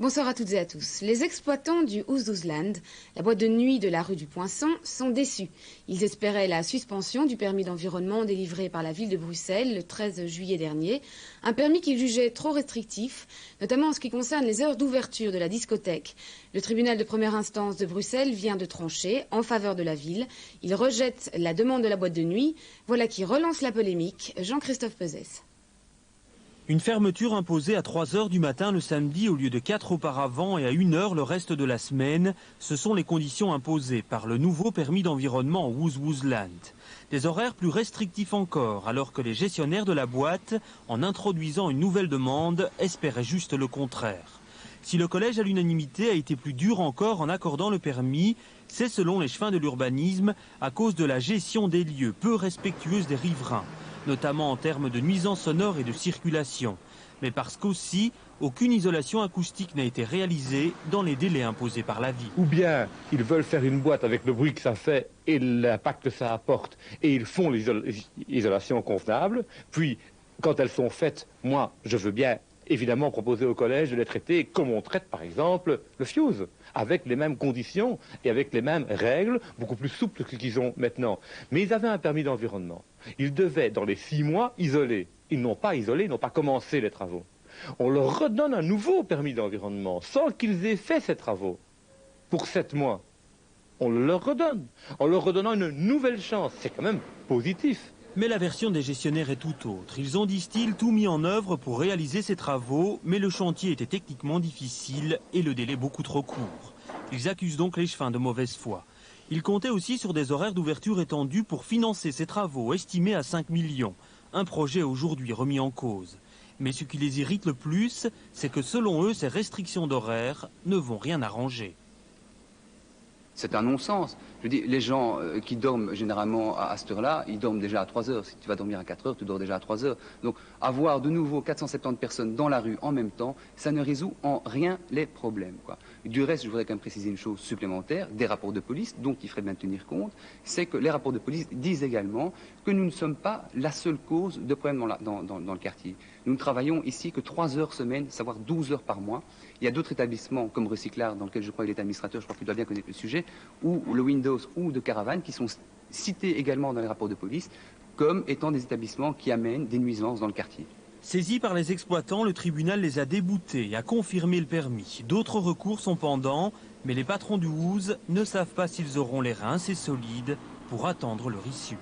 Bonsoir à toutes et à tous. Les exploitants du Oosthuisland, la boîte de nuit de la rue du Poinçon, sont déçus. Ils espéraient la suspension du permis d'environnement délivré par la ville de Bruxelles le 13 juillet dernier, un permis qu'ils jugeaient trop restrictif, notamment en ce qui concerne les heures d'ouverture de la discothèque. Le tribunal de première instance de Bruxelles vient de trancher en faveur de la ville. Il rejette la demande de la boîte de nuit. Voilà qui relance la polémique. Jean-Christophe Pezès. Une fermeture imposée à 3 h du matin le samedi au lieu de 4 auparavant et à 1 h le reste de la semaine, ce sont les conditions imposées par le nouveau permis d'environnement au Oosthuisland. Des horaires plus restrictifs encore, alors que les gestionnaires de la boîte, en introduisant une nouvelle demande, espéraient juste le contraire. Si le collège à l'unanimité a été plus dur encore en accordant le permis, c'est selon les chefins de l'urbanisme à cause de la gestion des lieux peu respectueuse des riverains, notamment en termes de nuisances sonores et de circulation. Mais parce qu'aussi, aucune isolation acoustique n'a été réalisée dans les délais imposés par la ville. Ou bien ils veulent faire une boîte avec le bruit que ça fait et l'impact que ça apporte, et ils font l'isolation convenable. Puis, quand elles sont faites, moi, je veux bien évidemment proposer au collège de les traiter comme on traite par exemple le fuse, avec les mêmes conditions et avec les mêmes règles, beaucoup plus souples que ce qu'ils ont maintenant. Mais ils avaient un permis d'environnement. Ils devaient, dans les 6 mois, isoler. Ils n'ont pas isolé, ils n'ont pas commencé les travaux. On leur redonne un nouveau permis d'environnement, sans qu'ils aient fait ces travaux, pour 7 mois. On leur redonne. En leur redonnant une nouvelle chance. C'est quand même positif. Mais la version des gestionnaires est tout autre. Ils ont, disent-ils, tout mis en œuvre pour réaliser ces travaux, mais le chantier était techniquement difficile et le délai beaucoup trop court. Ils accusent donc les chefins de mauvaise foi. Ils comptaient aussi sur des horaires d'ouverture étendus pour financer ces travaux, estimés à 5 millions. Un projet aujourd'hui remis en cause. Mais ce qui les irrite le plus, c'est que selon eux, ces restrictions d'horaire ne vont rien arranger. C'est un non-sens. Je dis, les gens qui dorment généralement à cette heure-là, ils dorment déjà à 3 heures. Si tu vas dormir à 4 heures, tu dors déjà à 3 heures. Donc, avoir de nouveau 470 personnes dans la rue en même temps, ça ne résout en rien les problèmes, quoi. Du reste, je voudrais quand même préciser une chose supplémentaire, des rapports de police, dont il ferait bien tenir compte, c'est que les rapports de police disent également que nous ne sommes pas la seule cause de problèmes dans le quartier. Nous ne travaillons ici que 3 heures semaine, savoir 12 heures par mois. Il y a d'autres établissements comme Recyclard, dans lequel je crois qu'il est administrateur, je crois qu'il doit bien connaître le sujet, ou le Windows ou de Caravane, qui sont cités également dans les rapports de police, comme étant des établissements qui amènent des nuisances dans le quartier. Saisi par les exploitants, le tribunal les a déboutés et a confirmé le permis. D'autres recours sont pendants, mais les patrons du Ouz ne savent pas s'ils auront les reins assez solides pour attendre leur issue.